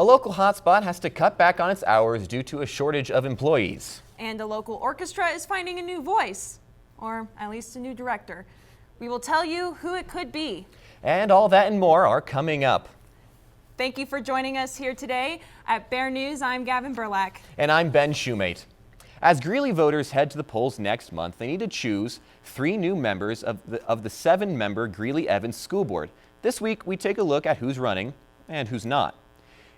A local hotspot has to cut back on its hours due to a shortage of employees. And a local orchestra is finding a new voice, or at least a new director. We will tell you who it could be. And all that and more are coming up. Thank you for joining us here today at Bear News. I'm Gavin Burlack. And I'm Ben Shoemate. As Greeley voters head to the polls next month, they need to choose 3 new members of the 7-member Greeley-Evans School Board. This week, we take a look at who's running and who's not.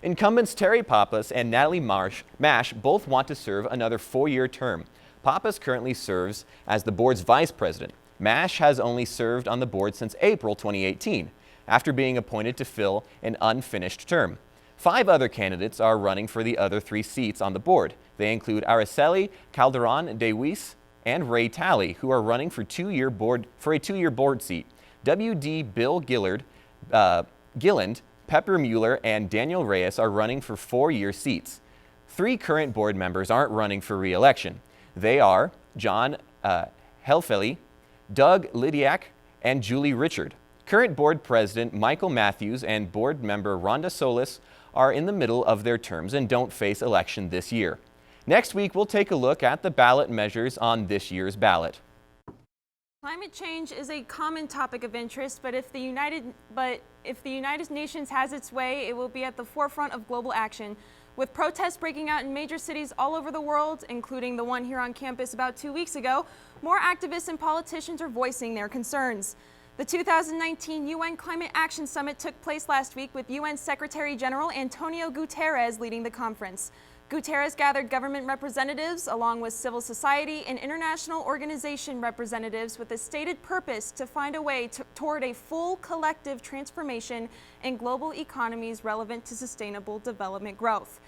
Incumbents Terry Pappas and Natalie Mash both want to serve another 4-year term. Pappas currently serves as the board's vice president. Mash has only served on the board since April 2018, after being appointed to fill an unfinished term. 5 other candidates are running for the other 3 seats on the board. They include Araceli Calderon DeWeese and Ray Talley, who are running for a 2-year board seat. W.D. Bill Gilland, Pepper Mueller, and Daniel Reyes are running for 4-year seats. 3 current board members aren't running for re-election. They are John Helfeli, Doug Lidiak, and Julie Richard. Current board president Michael Matthews and board member Rhonda Solis are in the middle of their terms and don't face election this year. Next week, we'll take a look at the ballot measures on this year's ballot. Climate change is a common topic of interest, but if the United Nations has its way, it will be at the forefront of global action. With protests breaking out in major cities all over the world, including the one here on campus about 2 weeks ago, more activists and politicians are voicing their concerns. The 2019 UN Climate Action Summit took place last week with UN Secretary General Antonio Guterres leading the conference. Guterres gathered government representatives along with civil society and international organization representatives with the stated purpose to find a way toward a full collective transformation in global economies relevant to sustainable development growth.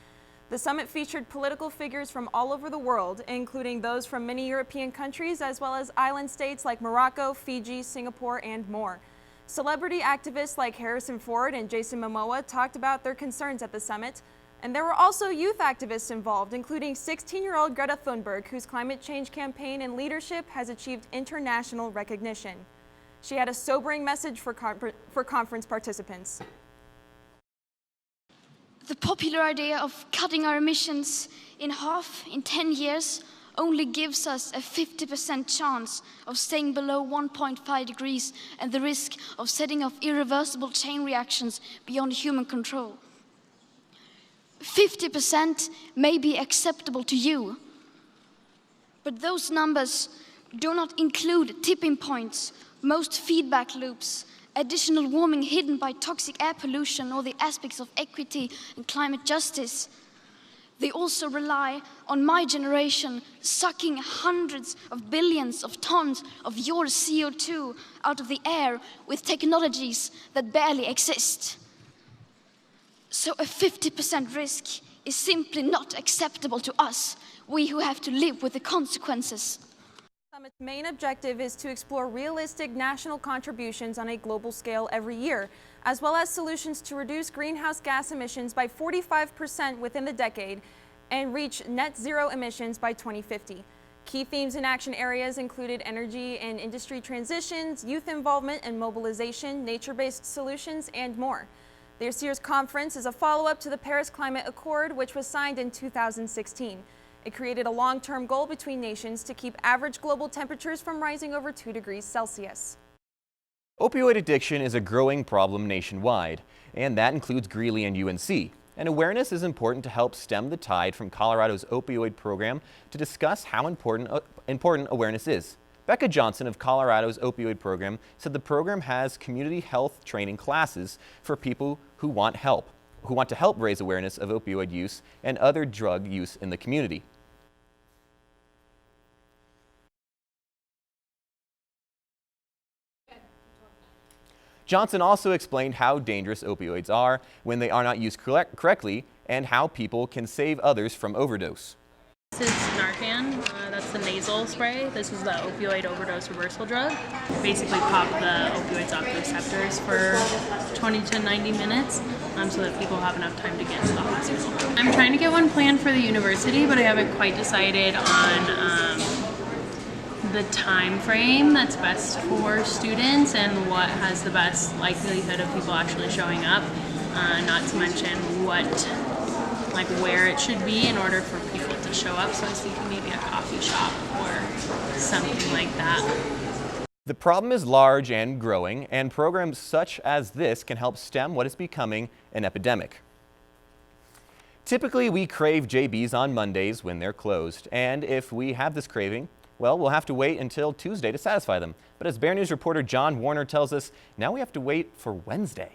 The summit featured political figures from all over the world, including those from many European countries, as well as island states like Morocco, Fiji, Singapore, and more. Celebrity activists like Harrison Ford and Jason Momoa talked about their concerns at the summit. And there were also youth activists involved, including 16-year-old Greta Thunberg, whose climate change campaign and leadership has achieved international recognition. She had a sobering message for conference participants. The popular idea of cutting our emissions in half in 10 years only gives us a 50% chance of staying below 1.5 degrees and the risk of setting off irreversible chain reactions beyond human control. 50% may be acceptable to you, but those numbers do not include tipping points, most feedback loops, additional warming hidden by toxic air pollution, or the aspects of equity and climate justice. They also rely on my generation sucking hundreds of billions of tons of your CO2 out of the air with technologies that barely exist. So a 50% risk is simply not acceptable to us, we who have to live with the consequences. The summit's main objective is to explore realistic national contributions on a global scale every year, as well as solutions to reduce greenhouse gas emissions by 45% within the decade and reach net zero emissions by 2050. Key themes and action areas included energy and industry transitions, youth involvement and mobilization, nature-based solutions, and more. This year's conference is a follow-up to the Paris Climate Accord, which was signed in 2016. It created a long-term goal between nations to keep average global temperatures from rising over 2 degrees Celsius. Opioid addiction is a growing problem nationwide, and that includes Greeley and UNC. And awareness is important to help stem the tide from Colorado's opioid program. To discuss how important awareness is, Becca Johnson of Colorado's opioid program said the program has community health training classes for people who want to help raise awareness of opioid use and other drug use in the community. Johnson also explained how dangerous opioids are when they are not used correctly and how people can save others from overdose. This is Narcan, that's the nasal spray. This is the opioid overdose reversal drug. Basically pop the opioids off the receptors for 20 to 90 minutes so that people have enough time to get to the hospital. I'm trying to get one planned for the university, but I haven't quite decided on the time frame that's best for students and what has the best likelihood of people actually showing up. not to mention where it should be in order for people to show up. So I was thinking maybe a coffee shop or something like that. The problem is large and growing, and programs such as this can help stem what is becoming an epidemic. Typically, we crave JBs on Mondays when they're closed, and if we have this craving, well, we'll have to wait until Tuesday to satisfy them. But as Bear News reporter John Warner tells us, now we have to wait for Wednesday.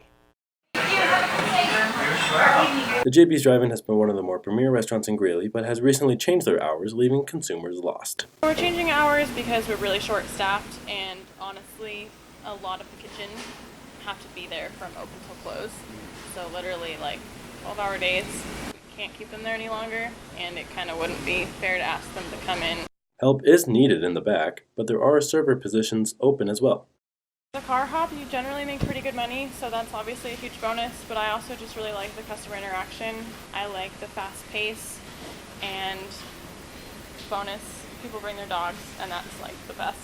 The JB's Drive-In has been one of the more premier restaurants in Greeley, but has recently changed their hours, leaving consumers lost. We're changing hours because we're really short-staffed, and honestly, a lot of the kitchen have to be there from open till close. So literally, 12-hour days. We can't keep them there any longer, and it kind of wouldn't be fair to ask them to come in. Help is needed in the back, but there are server positions open as well. The car hop, you generally make pretty good money, so that's obviously a huge bonus, but I also just really like the customer interaction. I like the fast pace, and bonus, people bring their dogs, and that's the best.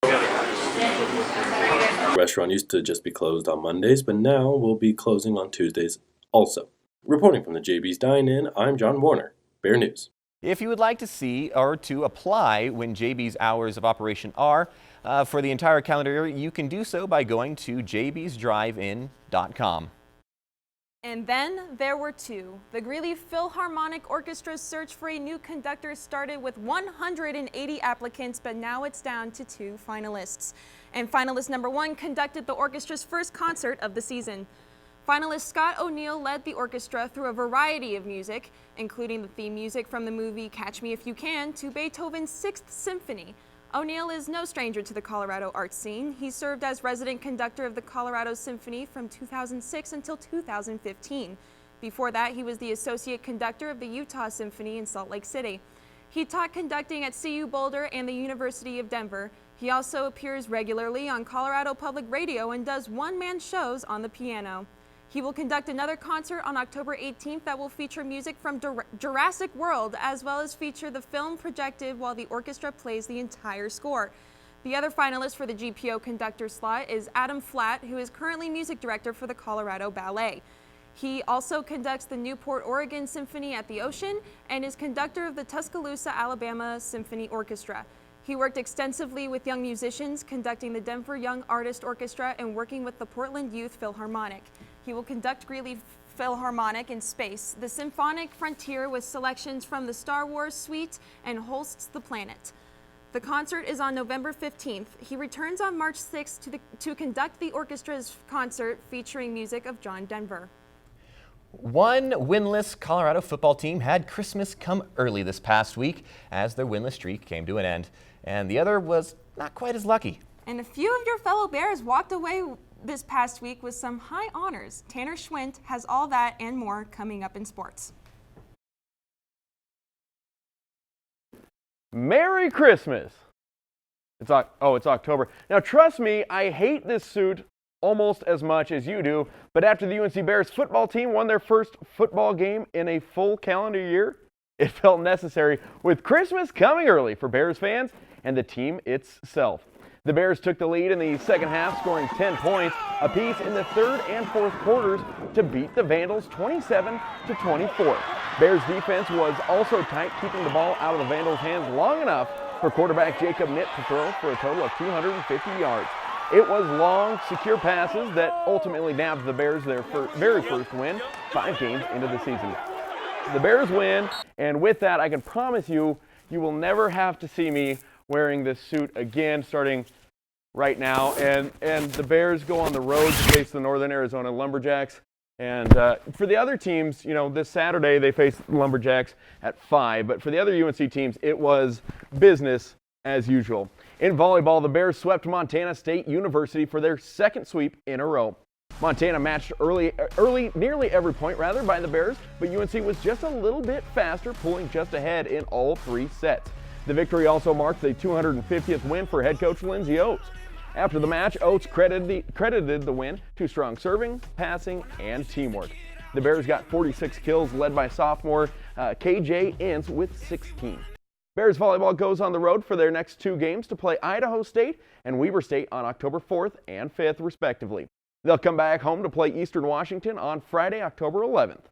The restaurant used to just be closed on Mondays, but now will be closing on Tuesdays also. Reporting from the JB's Dine-In, I'm John Warner, Bear News. If you would like to see or to apply when JB's hours of operation are for the entire calendar year, you can do so by going to jbsdrivein.com. And then there were two. The Greeley Philharmonic Orchestra's search for a new conductor started with 180 applicants, but now it's down to 2 finalists. And finalist number 1 conducted the orchestra's first concert of the season. Finalist Scott O'Neill led the orchestra through a variety of music, including the theme music from the movie Catch Me If You Can to Beethoven's 6th Symphony. O'Neill is no stranger to the Colorado art scene. He served as resident conductor of the Colorado Symphony from 2006 until 2015. Before that, he was the associate conductor of the Utah Symphony in Salt Lake City. He taught conducting at CU Boulder and the University of Denver. He also appears regularly on Colorado Public Radio and does one-man shows on the piano. He will conduct another concert on October 18th that will feature music from Jurassic World, as well as feature the film projected while the orchestra plays the entire score. The other finalist for the GPO conductor slot is Adam Flatt, who is currently music director for the Colorado Ballet. He also conducts the Newport, Oregon Symphony at the Ocean and is conductor of the Tuscaloosa, Alabama Symphony Orchestra. He worked extensively with young musicians, conducting the Denver Young Artist Orchestra and working with the Portland Youth Philharmonic. He will conduct Greeley Philharmonic in space, the symphonic frontier with selections from the Star Wars suite and Holst's The Planet. The concert is on November 15th. He returns on March 6th to conduct the orchestra's concert featuring music of John Denver. One winless Colorado football team had Christmas come early this past week as their winless streak came to an end, and the other was not quite as lucky. And a few of your fellow Bears walked away this past week with some high honors. Tanner Schwint has all that and more coming up in sports. Merry Christmas! It's October. Now trust me, I hate this suit almost as much as you do, but after the UNC Bears football team won their first football game in a full calendar year, it felt necessary with Christmas coming early for Bears fans and the team itself. The Bears took the lead in the second half, scoring 10 points apiece in the third and fourth quarters to beat the Vandals 27-24. Bears defense was also tight, keeping the ball out of the Vandals' hands long enough for quarterback Jacob Nitt to throw for a total of 250 yards. It was long, secure passes that ultimately nabbed the Bears their very first win 5 games into the season. The Bears win, and with that, I can promise you, you will never have to see me wearing this suit again starting right now. And the Bears go on the road to face the Northern Arizona Lumberjacks. And for the other teams, this Saturday they face Lumberjacks at 5. But for the other UNC teams, it was business as usual. In volleyball, the Bears swept Montana State University for their second sweep in a row. Montana matched early, nearly every point by the Bears, but UNC was just a little bit faster, pulling just ahead in all 3 sets. The victory also marked the 250th win for head coach Lindsey Oates. After the match, Oates credited the win to strong serving, passing, and teamwork. The Bears got 46 kills, led by sophomore KJ Ince with 16. Bears volleyball goes on the road for their next 2 games to play Idaho State and Weber State on October 4th and 5th, respectively. They'll come back home to play Eastern Washington on Friday, October 11th.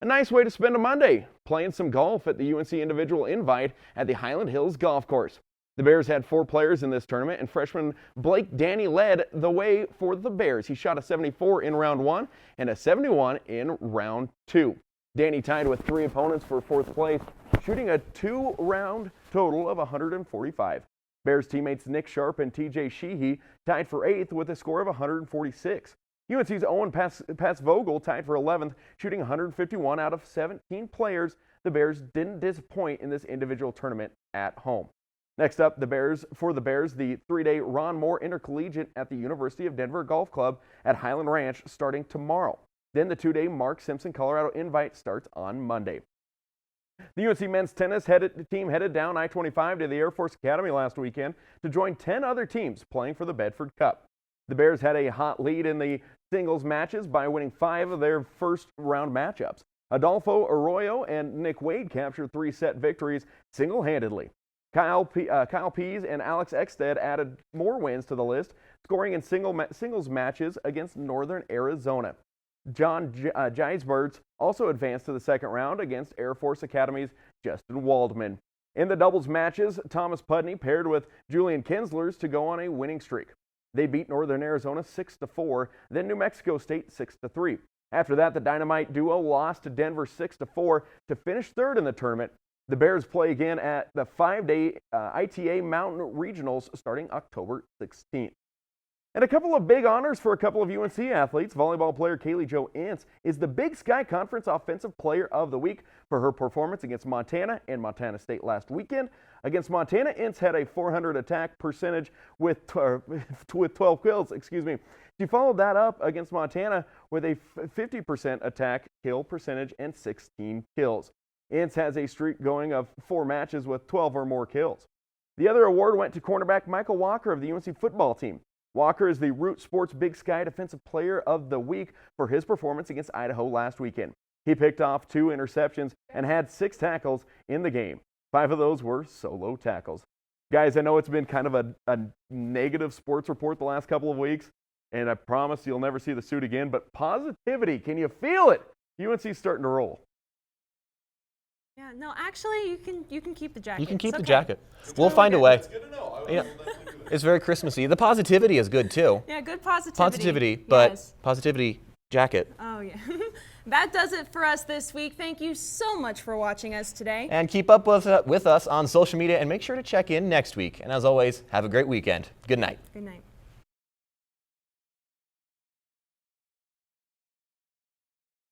A nice way to spend a Monday, playing some golf at the UNC Individual Invite at the Highland Hills Golf Course. The Bears had 4 players in this tournament, and freshman Blake Danny led the way for the Bears. He shot a 74 in round 1 and a 71 in round 2. Danny tied with 3 opponents for 4th place, shooting a 2-round total of 145. Bears teammates Nick Sharp and TJ Sheehy tied for 8th with a score of 146. UNC's Owen Patsvogel tied for 11th, shooting 151 out of 17 players. The Bears didn't disappoint in this individual tournament at home. Next up, the 3-day Ron Moore Intercollegiate at the University of Denver Golf Club at Highland Ranch starting tomorrow. Then the 2-day Mark Simpson Colorado Invite starts on Monday. The UNC men's tennis team headed down I-25 to the Air Force Academy last weekend to join 10 other teams playing for the Bedford Cup. The Bears had a hot lead in the singles matches by winning 5 of their first-round matchups. Adolfo Arroyo and Nick Wade captured 3-set victories single-handedly. Kyle Pease and Alex Ekstead added more wins to the list, scoring in singles matches against Northern Arizona. John Geisberts also advanced to the second round against Air Force Academy's Justin Waldman. In the doubles matches, Thomas Pudney paired with Julian Kinslers to go on a winning streak. They beat Northern Arizona 6-4, then New Mexico State 6-3. After that, the Dynamite duo lost to Denver 6-4 to finish third in the tournament. The Bears play again at the 5-day ITA Mountain Regionals starting October 16th. And a couple of big honors for a couple of UNC athletes. Volleyball player Kaylee Jo Ince is the Big Sky Conference Offensive Player of the Week for her performance against Montana and Montana State last weekend. Against Montana, Ince had a 400 attack percentage with 12 kills. She followed that up against Montana with a 50% attack kill percentage and 16 kills. Ince has a streak going of 4 matches with 12 or more kills. The other award went to cornerback Michael Walker of the UNC football team. Walker is the Root Sports Big Sky Defensive Player of the Week for his performance against Idaho last weekend. He picked off 2 interceptions and had 6 tackles in the game. 5 of those were solo tackles. Guys, I know it's been kind of a negative sports report the last couple of weeks, and I promise you'll never see the suit again, but positivity, can you feel it? UNC's starting to roll. Yeah, no, actually, you can keep the jacket. You can keep It's the okay. jacket. We'll find a way. It's good to know. Yeah. It's very Christmassy. The positivity is good too. Yeah, good positivity. Positivity, but yes. Positivity jacket. Oh, yeah. That does it for us this week. Thank you so much for watching us today. And keep up with us on social media and make sure to check in next week. And as always, have a great weekend. Good night. Good night.